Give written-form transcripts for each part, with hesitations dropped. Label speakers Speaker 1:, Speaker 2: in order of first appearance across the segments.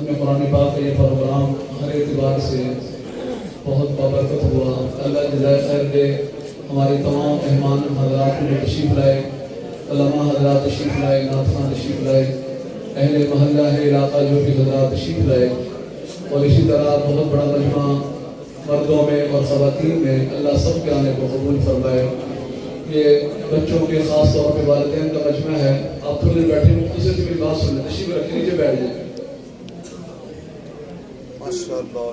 Speaker 1: ختم قرآن پاک کا یہ پروگرام ہر اعتبار سے بہت بابرکت ہوا۔ اللہ جزائے خیر دے ہمارے تمام مہمان حضرات جو تشریف لائے، علماء حضرات تشریف لائے، ناظرین تشریف لائے، اہل محلہ اہل علاقہ جو بھی حضرات تشریف لائے، اور اسی طرح بہت بڑا مجمع مردوں میں اور خواتین میں، اللہ سب کے آنے کو قبول فرمائے۔ یہ بچوں کے خاص طور پہ والدین کا مجمع ہے۔ آپ تھوڑی دیر بیٹھے مختصر سے میری بات سن لیں، تشریف رکھیں، نیچے بیٹھ جائیں۔
Speaker 2: ماشاءاللہ۔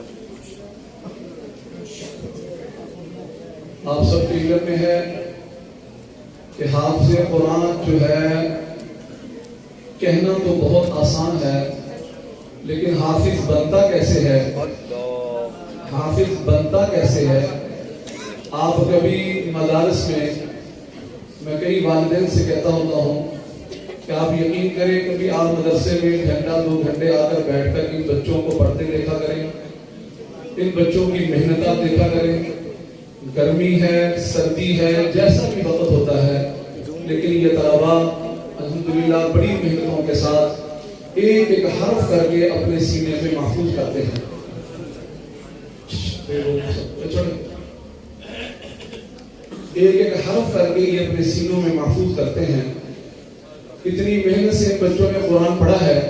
Speaker 1: آپ سب کے علم میں ہے کہ حافظ قرآن جو ہے کہنا تو بہت آسان ہے، لیکن حافظ بنتا کیسے ہے؟ حافظ بنتا کیسے ہے؟ آپ کبھی مدارس میں کئی والدین سے کہتا ہوتا ہوں کہ آپ یقین کریں، کبھی آپ مدرسے میں گھنٹہ 2 گھنٹے آ کر بیٹھ کر ان بچوں کو پڑھتے دیکھا کریں، ان بچوں کی محنت آپ دیکھا کریں۔ گرمی ہے، سردی ہے، جیسا بھی وقت ہوتا ہے، لیکن یہ طلباء الحمدللہ بڑی محنتوں کے ساتھ ایک ایک حرف کر کے اپنے سینے میں محفوظ کرتے ہیں۔ ایک ایک حرف کر کے یہ اپنے سینوں میں محفوظ کرتے ہیں۔ اتنی محنت سے بچوں نے قرآن پڑھا ہے،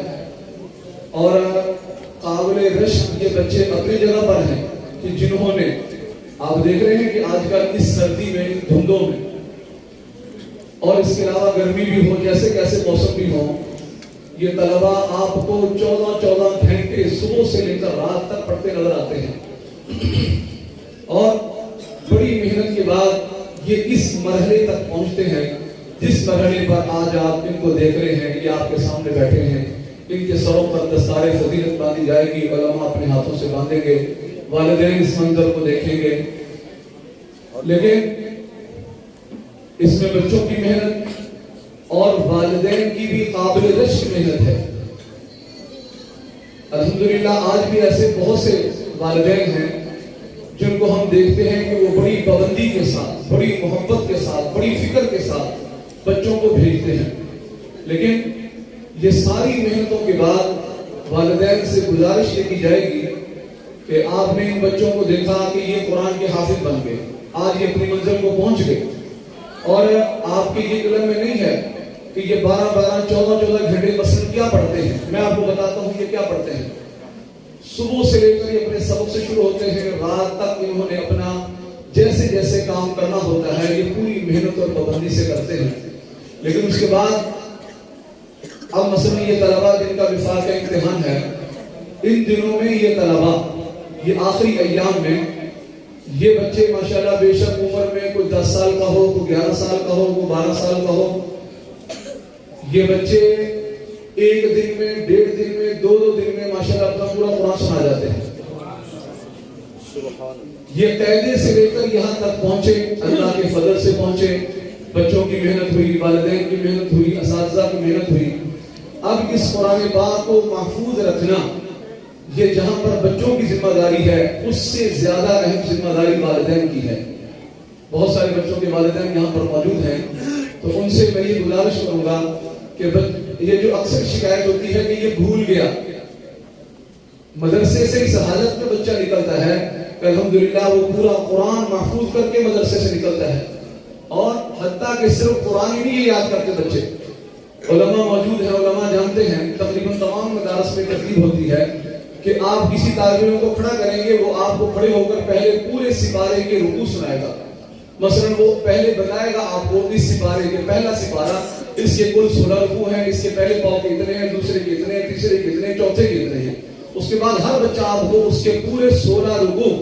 Speaker 1: اور قابل رشک یہ بچے اپنی جگہ پر ہیں کہ جنہوں نے، آپ دیکھ رہے ہیں کہ آج کل اس سردی میں، ان دھندوں میں، اور اس کے علاوہ گرمی بھی ہو، جیسے کیسے موسم بھی ہو، یہ طلباء آپ کو 14 گھنٹے صبح سے لے کر رات تک پڑھتے نظر آتے ہیں، اور بڑی محنت کے بعد یہ اس مرحلے تک پہنچتے ہیں جس مرحلے پر آج آپ ان کو دیکھ رہے ہیں۔ یہ آپ کے سامنے بیٹھے ہیں، ان کے سروں پر دستار فضیلت باندھی جائے گی، علماء اپنے ہاتھوں سے باندھیں گے، والدین اس منظر کو دیکھیں گے، لیکن اس میں بچوں کی محنت اور والدین کی بھی قابل رشک محنت ہے۔ الحمدللہ آج بھی ایسے بہت سے والدین ہیں جن کو ہم دیکھتے ہیں کہ وہ بڑی پابندی کے ساتھ، بڑی محبت کے ساتھ، بڑی فکر کے ساتھ بچوں کو بھیجتے ہیں، لیکن یہ ساری محنتوں کے بعد والدین سے گزارش یہ کی جائے گی کہ آپ نے ان بچوں کو دیکھا کہ یہ قرآن کے حافظ بن گئے، آج یہ اپنی منزل کو پہنچ گئے، اور آپ کے یہ علم میں نہیں ہے کہ یہ 12 14 گھنٹے مثلا کیا پڑھتے ہیں۔ میں آپ کو بتاتا ہوں یہ کیا پڑھتے ہیں۔ صبح سے لے کر یہ اپنے سبق سے شروع ہوتے ہیں، رات تک انہوں نے اپنا جیسے جیسے کام کرنا ہوتا ہے یہ پوری محنت اور پابندی سے کرتے ہیں، لیکن اس کے بعد اب مثلا یہ طلباء جن کا وفاق کا امتحان ہے، ان دنوں میں یہ طلباء، یہ آخری ایام میں یہ بچے ماشاءاللہ بے شک عمر میں کوئی 10 سال کا ہو، کوئی 11 سال کا ہو، کوئی 12 سال کا ہو، یہ بچے ایک دن میں، 1.5 دن میں، 2 دن میں ماشاءاللہ اپنا پورا قرآن سنا جاتے ہیں۔ یہ قاعدے سے لے کر یہاں تک پہنچے، اللہ کے فضل سے پہنچے، بچوں کی محنت ہوئی، والدین کی محنت ہوئی، اساتذہ کی محنت ہوئی۔ اب اس قرآن پاک کو محفوظ رکھنا یہ جہاں پر بچوں کی ذمہ داری ہے، اس سے زیادہ اہم ذمہ داری والدین کی ہے۔ بہت سارے بچوں کے والدین یہاں پر موجود ہیں، تو ان سے میں یہ گزارش کروں گا کہ یہ جو اکثر شکایت ہوتی ہے کہ یہ بھول گیا، مدرسے سے اس حالت میں بچہ نکلتا ہے کہ الحمدللہ وہ پورا قرآن محفوظ کر کے مدرسے سے نکلتا ہے، اور حتیٰ کہ صرف قرآن ہی نہیں یاد کرتے بچے۔ علماء موجود ہیں، علماء جانتے ہیں، تقریباً تمام مدارس میں ترتیب ہوتی ہے کہ آپ کسی طالب علم کو کھڑا کریں گے، وہ آپ کو کھڑے ہو کر پہلے پورے سپارے کے رکوع سنائے گا۔ مثلا وہ پہلے بتائے گا آپ کو اس سپارے کے پہلا سپارہ، اس کے کل 16 رکوع ہیں، اس کے پہلے پاؤں کے اتنے ہیں، دوسرے کے اتنے ہیں، تیسرے کے اتنے ہیں، چوتھے کے اتنے ہیں۔ اس کے بعد ہر بچہ آپ کو اس کے پورے 16 رکوع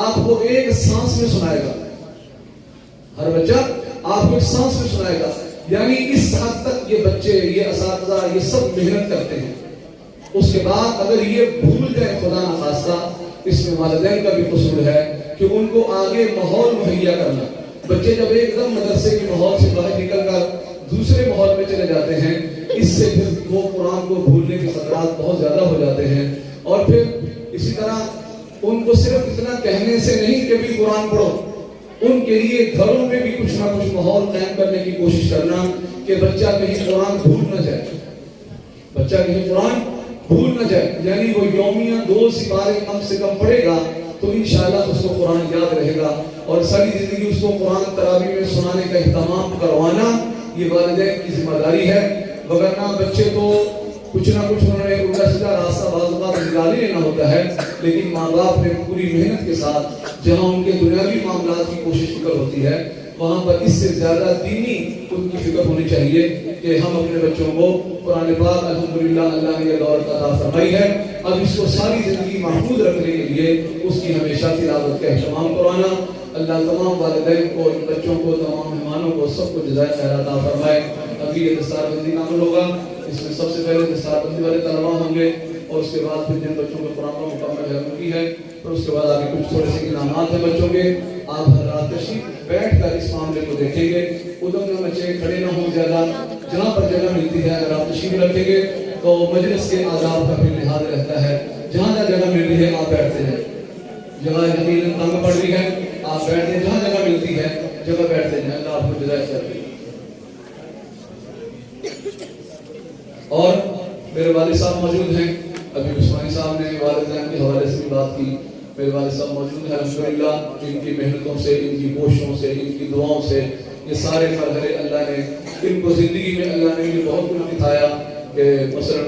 Speaker 1: آپ کو ایک سانس میں سنائے گا، ہر بچہ آپ کو ایک سانس میں سنائے گا۔ یعنی اس حد تک یہ بچے، یہ اساتذہ، یہ سب محنت کرتے ہیں۔ اس کے بعد اگر یہ بھول جائے خدا نخواستہ، اس میں والدین کا بھی قصور ہے کہ ان کو آگے ماحول مہیا کرنا۔ بچے جب ایک دم مدرسے کے ماحول سے باہر نکل کر دوسرے ماحول میں چلے جاتے ہیں، اس سے پھر وہ قرآن کو بھولنے کے خطرات بہت زیادہ ہو جاتے ہیں۔ اور پھر اسی طرح ان کو صرف اتنا کہنے سے نہیں کہ بھی قرآن پڑھو، ان کے لیے گھروں میں بھی کچھ نہ کچھ ماحول قائم کرنے کی کوشش کرنا کہ بچہ کہیں قرآن بھول نہ جائے، بچہ کہیں قرآن بھول نہ جائے، یعنی وہ یومیہ 2 سپارے کم سے کم پڑھے گا تو انشاءاللہ اس کو قرآن یاد رہے گا، اور ساری زندگی اس کو قرآن تراویح میں سنانے کا اہتمام کروانا یہ والدین کی ذمہ داری ہے، وگرنہ بچے تو کچھ نہ کچھ انہوں نے الٹا سیدھا راستہ بعض اوقات نکال ہی لینا ہوتا ہے، لیکن ماں باپ نے پوری محنت کے ساتھ جہاں ان کے دنیاوی معاملات کی کوشش فکر ہوتی ہے وہاں پر اس سے زیادہ دینی ان کی فکر ہونی چاہیے کہ ہم اپنے بچوں کو قرآن پاک الحمدللہ اللہ نے یہ دولت عطا فرمائی ہے، اب اس کو ساری زندگی محفوظ رکھنے کے لیے اس کی ہمیشہ تلاوت کا اہتمام کروانا۔ اللہ تمام والدین کو، بچوں کو، تمام مہمانوں کو، سب کو جزائے خیر عطا فرمائے۔ ابھی یہ دستار بندی کا عمل ہوگا، اس میں سب سے پہلے دستار بندی والے طلباء ہوں گے، اور اس کے بعد پھر جن بچوں کو قرآن کا مکمل علم کی ہے، پھر اس کے بعد آگے کچھ تھوڑے سے انعامات ہیں بچوں کے۔ آپ حضرات تشریف بیٹھ کر اس معاملے کو دیکھیں گے، ادھر نہ بچے کھڑے نہ ہوں زیادہ، جہاں پر جگہ ملتی ہے اگر آپ تشریف رکھیں گے تو مجلس کے آداب کا بھی لحاظ رہتا ہے، جہاں جہاں جگہ مل رہی ہے آپ بیٹھتے ہیں، جگہ یقیناً تنگ پڑ رہی ہے آپ بیٹھتے ہیں، جہاں جگہ ملتی ہے جگہ بیٹھتے ہیں، اللہ آپ کو جزائے خیر۔ اور میرے والد صاحب موجود ہیں، ابھی عثمانی صاحب نے والدین کے حوالے سے بھی بات کی، میرے والد صاحب موجود ہیں الحمدللہ، ان کی محنتوں سے، ان کی کوششوں سے، ان کی دعاؤں سے یہ سارے مرحلے اللہ نے ان کو زندگی میں اللہ نے بھی بہت کچھ دکھایا کہ مثلا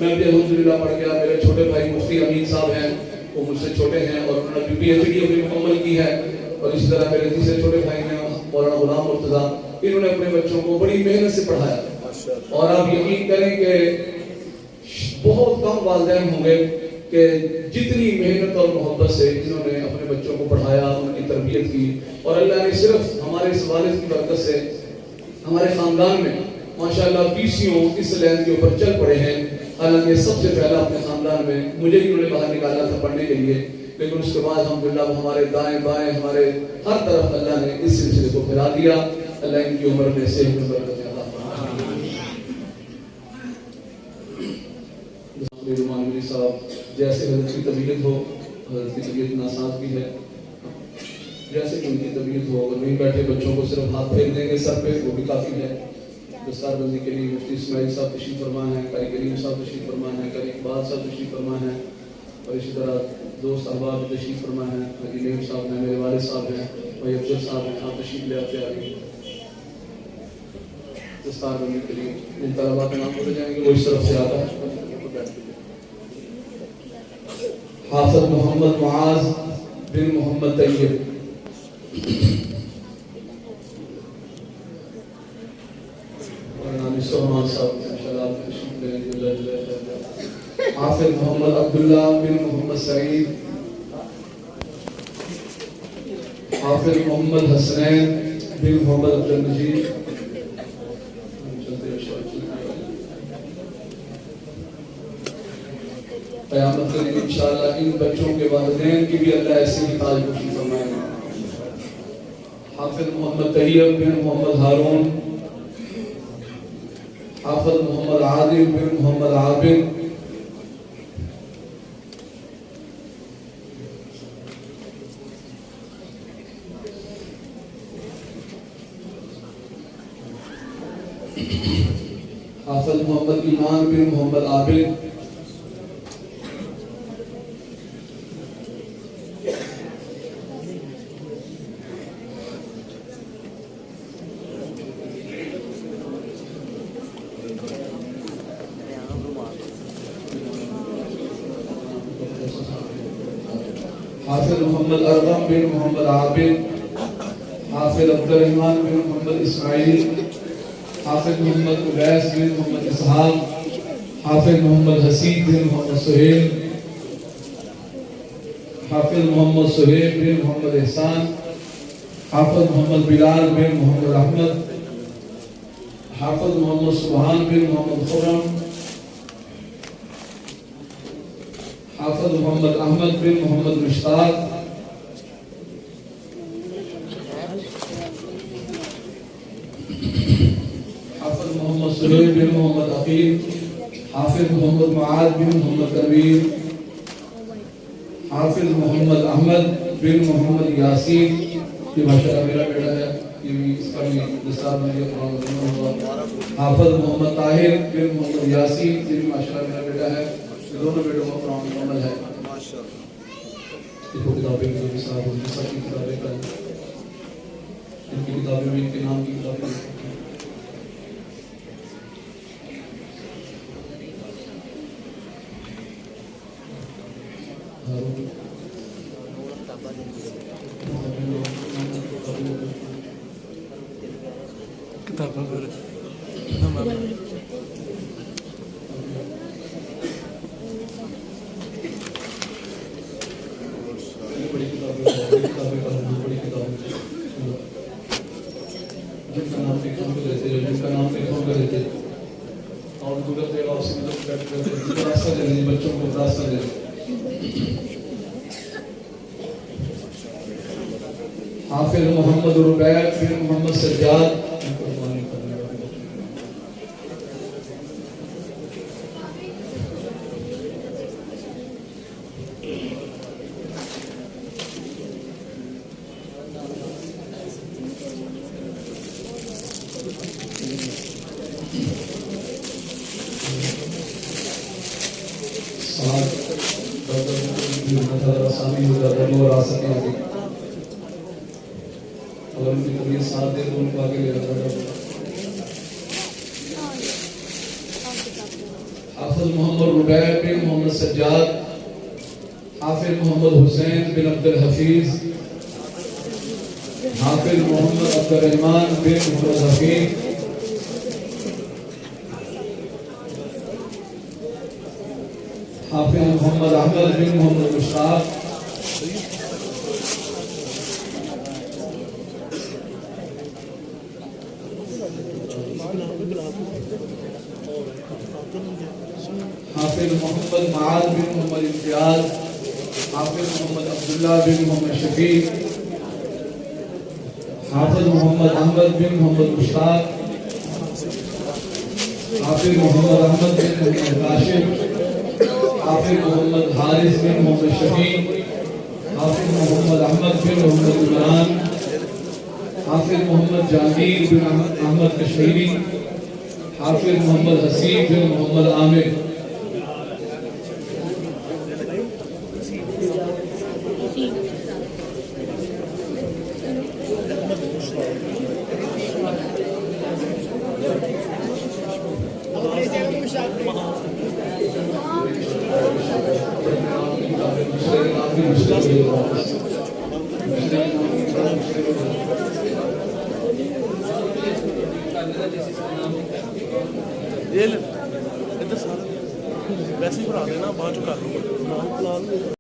Speaker 1: میں بھی الحمدللہ پڑھ گیا، میرے چھوٹے بھائی مفتی امین صاحب ہیں، وہ مجھ سے چھوٹے ہیں اور انہوں نے پی ایچ ڈی بھی مکمل کی ہے، اور اسی طرح میرے تیسرے چھوٹے بھائی ہیں مولانا غلام مرتضیٰ، انہوں نے اپنے بچوں کو بڑی محنت سے پڑھایا، اور آپ یقین کریں کہ بہت کم والدین ہوں گے کہ جتنی محنت اور محبت سے انہوں نے اپنے بچوں کو پڑھایا، ان کی تربیت کی، اور اللہ نے صرف ہمارے اس والد کی برکت سے ہمارے خاندان میں ماشاءاللہ 20 اس لائن کے اوپر چل پڑے ہیں، حالانکہ سب سے پہلا اپنے خاندان میں مجھے ہی انہوں نے باہر نکالا تھا پڑھنے کے لیے، لیکن اس کے بعد الحمدللہ ہمارے دائیں بائیں ہمارے ہر طرف اللہ نے اس سلسلے کو پھیلا دیا، اللہ ان کی عمر میں صحت میں برکت عطا فرمائے۔ مولوی صاحب جیسے حضرت کی طبیعت ہو، حضرت کی طبیعت ناساز بھی ہے، جیسے کہ ان کی طبیعت ہو، اگر نہیں بیٹھے بچوں کو صرف ہاتھ پھیر دیں گے سر پہ وہ بھی کافی ہے۔ دستار بندی کے لیے مفتی اسماعیل صاحب تشریف فرما ہے، قاری کریم صاحب تشریف فرما ہے، قاری اقبال صاحب تشریف فرما ہے، اور اسی طرح دوست احباب تشریف فرما ہے، حاجی نعیم صاحب ہیں، میرے والد صاحب ہیں، بھائی افضل صاحب ہیں، آپ تشریف لے آتے آگے۔ دستار بندی کے لیے ان طلباء کے نام بولے جائیں گے، وہ اس طرف سے آتا ہے۔ حافظ محمد معاذ بن محمد طیب، حافظ محمد عبداللہ بن محمد سعید، حافظ محمد حسنین بن محمد عبدالمجید، قیامت کے دن انشاءاللہ ان بچوں کے والدین کی بھی اللہ ایسے ہی تاج پوشی فرمائے گا۔ حافظ محمد طیب بن محمد ہارون، حافظ محمد عادل بن محمد عابد، حافظ محمد ایمان بن محمد عابد، حافظ محمد ارغم بن محمد عابد، حافظ عبدالرحمن بن محمد اسماعیل، حافظ محمد اویس بن محمد اسحاق، حافظ محمد حسین بن محمد سہیل، حافظ محمد سہیل بن محمد احسان، حافظ محمد بلال بن محمد احمد، حافظ محمد سبحان بن محمد خرم، حافظ محمد احمد بن محمد مشتاق، حافظ محمد سہیل بن محمد عقیل، حافظ محمد معاذ بن محمد تنویر، حافظ محمد احمد بن محمد یاسین، یہ ماشاءاللہ میرا بیٹا ہے، یہ بھی اس کا بھی دستار بندی قرآن، حافظ محمد طاہر بن محمد یاسین، یہ بھی ماشاءاللہ میرا بیٹا ہے، دونوں بیٹوں کا قرآن مکمل ہے. دیکھو کتابیں جو بھی صاحب ان کی سب کی کتابیں کا ان کی کتابیں بھی ان کے نام کی کتابیں. بچوں کو راستہ دے. حافظ محمد ربیع بن محمد سجاد. اگر ان کی طبیعت ساتھ دے تو ان کو آگے لے جاتا ہے. حافظ محمد ربیع بن محمد سجاد. حافظ محمد حسین بن عبد الحفیظ. حافظ محمد عبد الرحمن بن محمد حفیظ. حافظ محمد احمد بن محمد مشتاق. حافظ محمد معاذ بن محمد امتیاز. حافظ محمد عبداللہ بن محمد شفیق. حافظ محمد احمد بن محمد مشتاق. حافظ محمد احمد بن محمد کاشف. حافظ محمد حارث بن محمد شفیق. حافظ محمد احمد بن محمد عمران. حافظ محمد جہانگیر بن احمد کشمیری. حافظ محمد حسین بن محمد عامر.
Speaker 2: ویسے ہی بنا دینا بعد چ کر لوں